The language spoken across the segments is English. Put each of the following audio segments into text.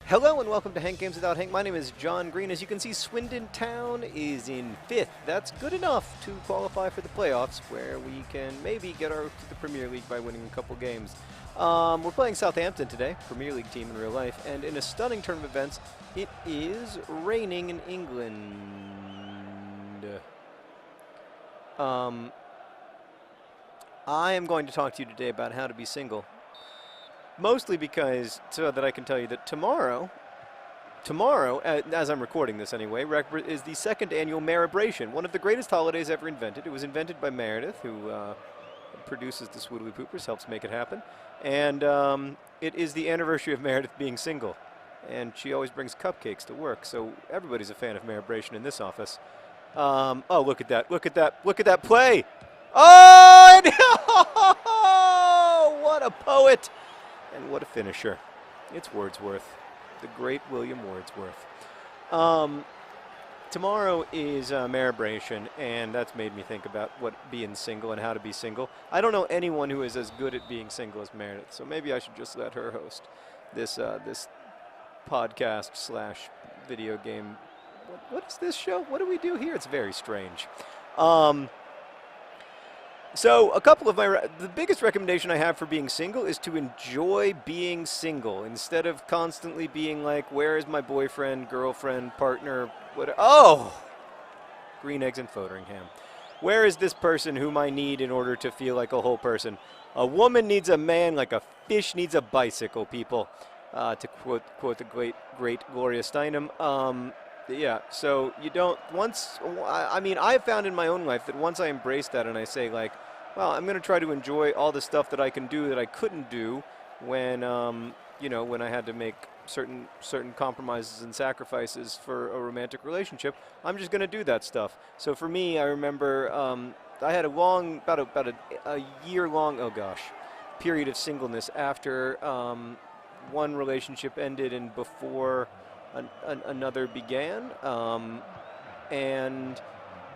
Hello and welcome to Hank Games Without Hank. My name is John Green. As you can see, Swindon Town is in 5th. That's good enough to qualify for the playoffs, where we can maybe get to the Premier League by winning a couple games. We're playing Southampton today, Premier League team in real life, and in a stunning turn of events, it is raining in England. I am going to talk to you today about how to be single. Mostly because, so that I can tell you that tomorrow, as I'm recording this anyway, is the second annual Maribration, one of the greatest holidays ever invented. It was invented by Meredith, who produces the Swoodilypoopers, helps make it happen. And it is the anniversary of Meredith being single. And she always brings cupcakes to work, so everybody's a fan of Maribration in this office. Oh, look at that, look at that, look at that play! Oh, and what a poet! And what a finisher. It's Wordsworth, the great William Wordsworth. Tomorrow is Maribration, and that's made me think about what being single and how to be single. I don't know anyone who is as good at being single as Meredith, so maybe I should just let her host this this podcast slash video game. What is this show? What do we do here? It's very strange. So a couple of the biggest recommendation I have for being single is to enjoy being single instead of constantly being like, where is my boyfriend, girlfriend, partner, what? Oh, green eggs and Fotheringham. Where is this person whom I need in order to feel like a whole person? A woman needs a man like a fish needs a bicycle, people, to quote the great Gloria Steinem. Yeah, so you don't, I mean, I've found in my own life that once I embrace that and I say like, well, I'm going to try to enjoy all the stuff that I can do that I couldn't do when, you know, when I had to make certain compromises and sacrifices for a romantic relationship. I'm just going to do that stuff. So for me, I remember I had a long, about a year-long, oh gosh, period of singleness after one relationship ended and before another began, and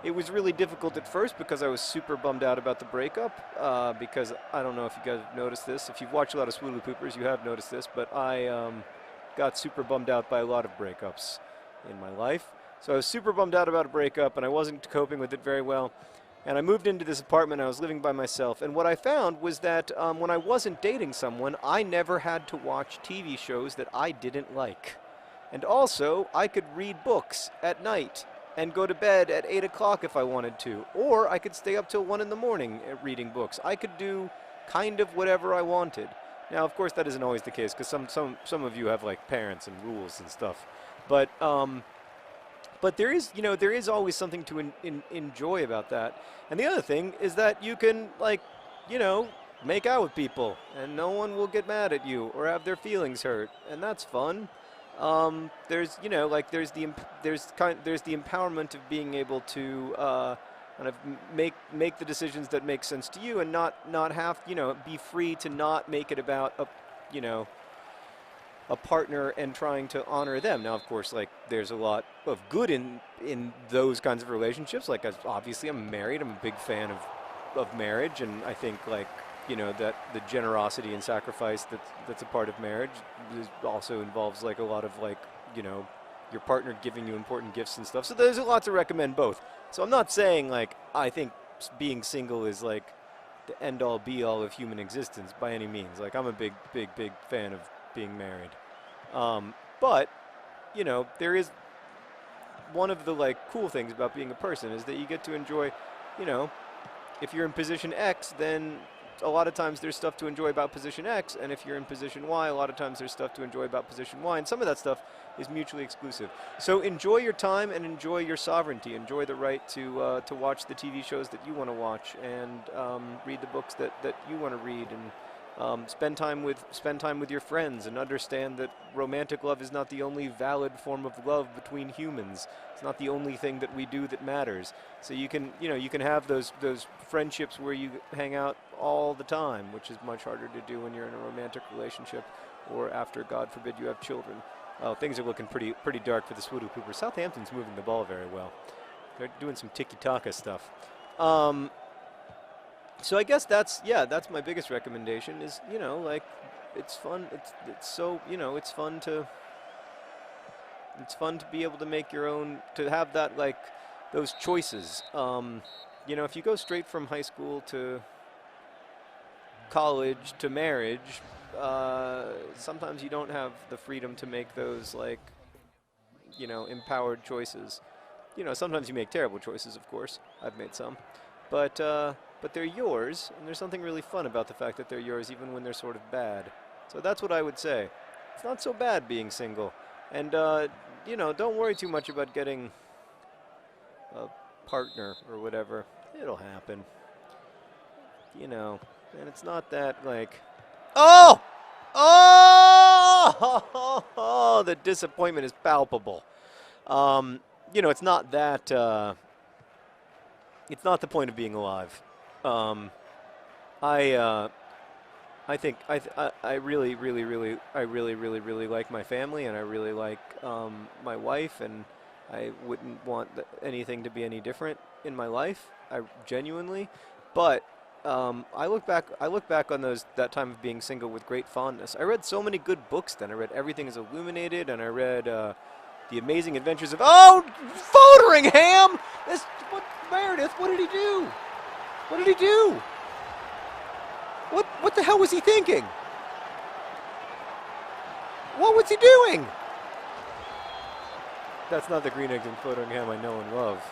it was really difficult at first because I was super bummed out about the breakup, because I don't know if you guys have noticed this. If you've watched a lot of Swoodilypoopers, you have noticed this, but I got super bummed out by a lot of breakups in my life. So I was super bummed out about a breakup, and I wasn't coping with it very well. And I moved into this apartment. I was living by myself, and what I found was that when I wasn't dating someone, I never had to watch TV shows that I didn't like. And also, I could read books at night and go to bed at 8 o'clock if I wanted to. Or I could stay up till 1 in the morning reading books. I could do kind of whatever I wanted. Now, of course, that isn't always the case because some of you have like parents and rules and stuff. But there is, you know, there is always something to enjoy about that. And the other thing is that you can, like, you know, make out with people and no one will get mad at you or have their feelings hurt. And that's fun. There's, you know, like there's the empowerment of being able to kind of make the decisions that make sense to you and not have, you know, be free to not make it about a, you know, a partner and trying to honor them. Now, of course, like there's a lot of good in those kinds of relationships. Like, obviously, I'm married. I'm a big fan of marriage, and I think like, you know, that the generosity and sacrifice that's a part of marriage also involves like a lot of like, you know, your partner giving you important gifts and stuff. So there's a lot to recommend both. So I'm not saying like I think being single is like the end all be all of human existence by any means. Like I'm a big fan of being married. But you know, there is one of the like cool things about being a person is that you get to enjoy, you know, if you're in position X, then a lot of times there's stuff to enjoy about position X, and if you're in position Y, a lot of times there's stuff to enjoy about position Y, and some of that stuff is mutually exclusive. So enjoy your time and enjoy your sovereignty. Enjoy the right to watch the TV shows that you want to watch and read the books that you want to read, and spend time with your friends, and understand that romantic love is not the only valid form of love between humans. It's not the only thing that we do that matters. So you can, you know, you can have those friendships where you hang out all the time, which is much harder to do when you're in a romantic relationship or after, God forbid, you have children. Oh, things are looking pretty dark for the Swoodilypoopers. Southampton's moving the ball very well. They're doing some tiki-taka stuff. So I guess that's my biggest recommendation is, you know, like, it's fun. It's so, you know, it's fun to It's fun to be able to make your own, to have that, like, those choices. You know, if you go straight from high school to college to marriage, sometimes you don't have the freedom to make those, like, you know, empowered choices. You know, sometimes you make terrible choices, of course. I've made some. But they're yours, and there's something really fun about the fact that they're yours even when they're sort of bad. So that's what I would say. It's not so bad being single. And, you know, don't worry too much about getting a partner or whatever. It'll happen. You know, and it's not that, like, oh! Oh! The disappointment is palpable. You know, it's not that, it's not the point of being alive. I think I really, really, really, really like my family, and I really like my wife, and I wouldn't want anything to be any different in my life. I genuinely, but I look back on that time of being single with great fondness. I read so many good books then. I read Everything is Illuminated, and I read The Amazing Adventures of Fotheringham. Meredith, what did he do? What did he do? What the hell was he thinking? What was he doing? That's not the Green Eggs and Fotheringham I know and love.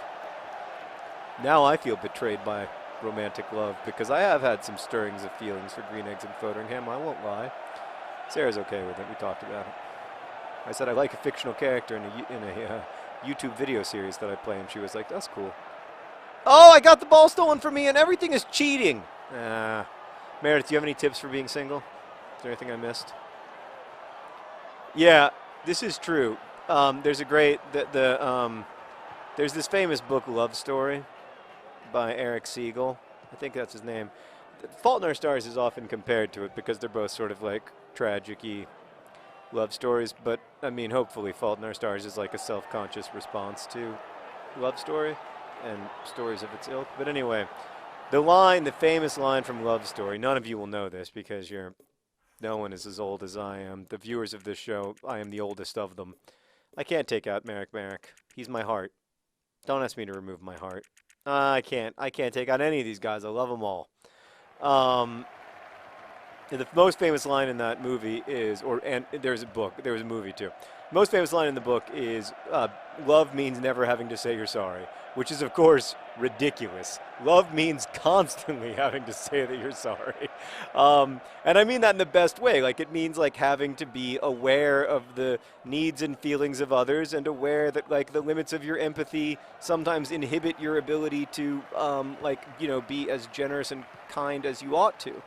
Now I feel betrayed by romantic love, because I have had some stirrings of feelings for Green Eggs and Fotheringham, I won't lie. Sarah's okay with it, we talked about it. I said I like a fictional character in a YouTube video series that I play, and she was like, that's cool. Oh, I got the ball stolen from me, and everything is cheating. Meredith, do you have any tips for being single? Is there anything I missed? Yeah, this is true. There's a great, there's this famous book, Love Story, by Eric Siegel. I think that's his name. Fault in Our Stars is often compared to it because they're both sort of like tragic-y love stories. But, I mean, hopefully Fault in Our Stars is like a self-conscious response to Love Story and stories of its ilk. But anyway, the famous line from Love Story, none of you will know this because no one is as old as I am. The viewers of this show, I am the oldest of them. I can't take out Merrick. He's my heart. Don't ask me to remove my heart. I can't take out any of these guys. I love them all. The most famous line in that movie is, and there's a movie too. The most famous line in the book is, love means never having to say you're sorry, which is, of course, ridiculous. Love means constantly having to say that you're sorry. And I mean that in the best way. Like, it means, like, having to be aware of the needs and feelings of others, and aware that, like, the limits of your empathy sometimes inhibit your ability to, be as generous and kind as you ought to.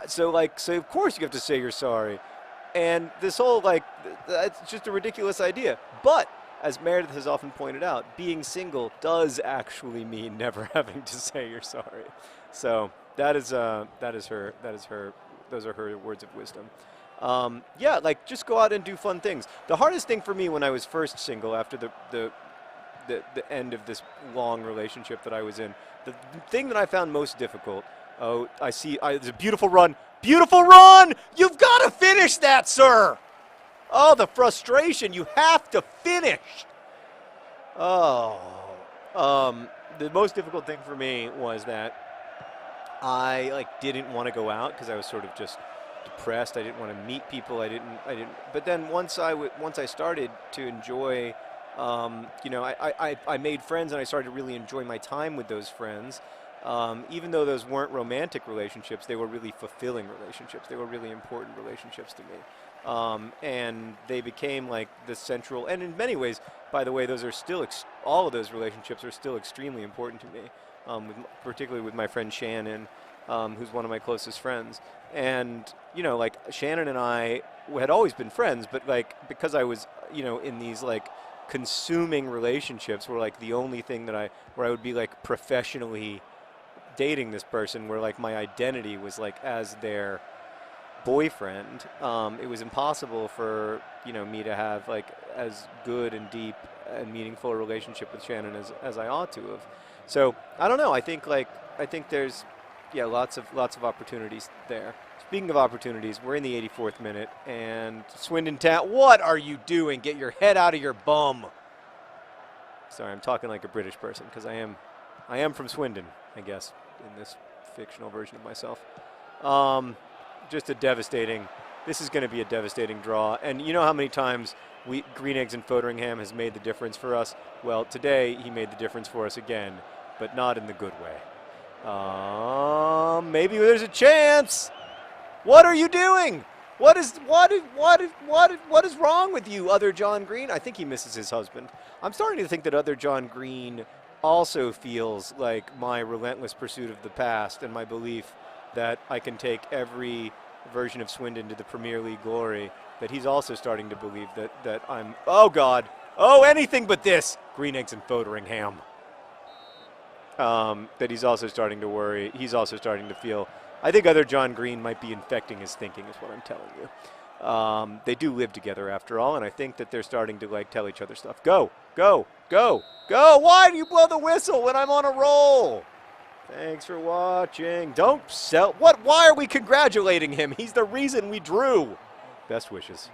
So of course you have to say you're sorry. And this whole, it's just a ridiculous idea. But, as Meredith has often pointed out, being single does actually mean never having to say you're sorry. So those are her words of wisdom. Just go out and do fun things. The hardest thing for me when I was first single, after the end of this long relationship that I was in, the thing that I found most difficult. Oh, it's a beautiful run. Beautiful run! You've got to finish that, sir! Oh, the frustration. You have to finish. Oh. The most difficult thing for me was that I, didn't want to go out because I was sort of just depressed. I didn't want to meet people. I didn't. But then once I started to enjoy, I made friends, and I started to really enjoy my time with those friends. Even though those weren't romantic relationships, they were really fulfilling relationships. They were really important relationships to me. And they became like the central, and in many ways, by the way, those are still, all of those relationships are still extremely important to me, particularly with my friend Shannon, who's one of my closest friends. And, Shannon and I had always been friends, but because I was, in these consuming relationships were the only thing where I would be professionally dating this person, where my identity was as their boyfriend. It was impossible for me to have as good and deep and meaningful a relationship with Shannon as I ought to have. So I don't know. I think there's Yeah, lots of opportunities there. Speaking of opportunities, we're in the 84th minute, and Swindon Town. What are you doing? Get your head out of your bum. Sorry, I'm talking like a British person because I am from Swindon, I guess, in this fictional version of myself. Just a devastating. This is going to be a devastating draw, and you know how many times Green Eggs and Foderingham has made the difference for us. Well, today he made the difference for us again, but not in the good way. Maybe there's a chance. What are you doing? What is wrong with you, other John Green? I think he misses his husband. I'm starting to think that other John Green also feels like my relentless pursuit of the past and my belief that I can take every version of Swindon to the Premier League glory, that he's also starting to believe that I'm, oh God, oh, anything but this, Green Eggs and Foderingham. That he's also starting to worry. He's also starting to feel, I think other John Green might be infecting his thinking is what I'm telling you. They do live together after all, and I think that they're starting to like tell each other stuff. Go, go, go, go. Why do you blow the whistle when I'm on a roll? Thanks for watching. Don't sell. What? Why are we congratulating him? He's the reason we drew. Best wishes.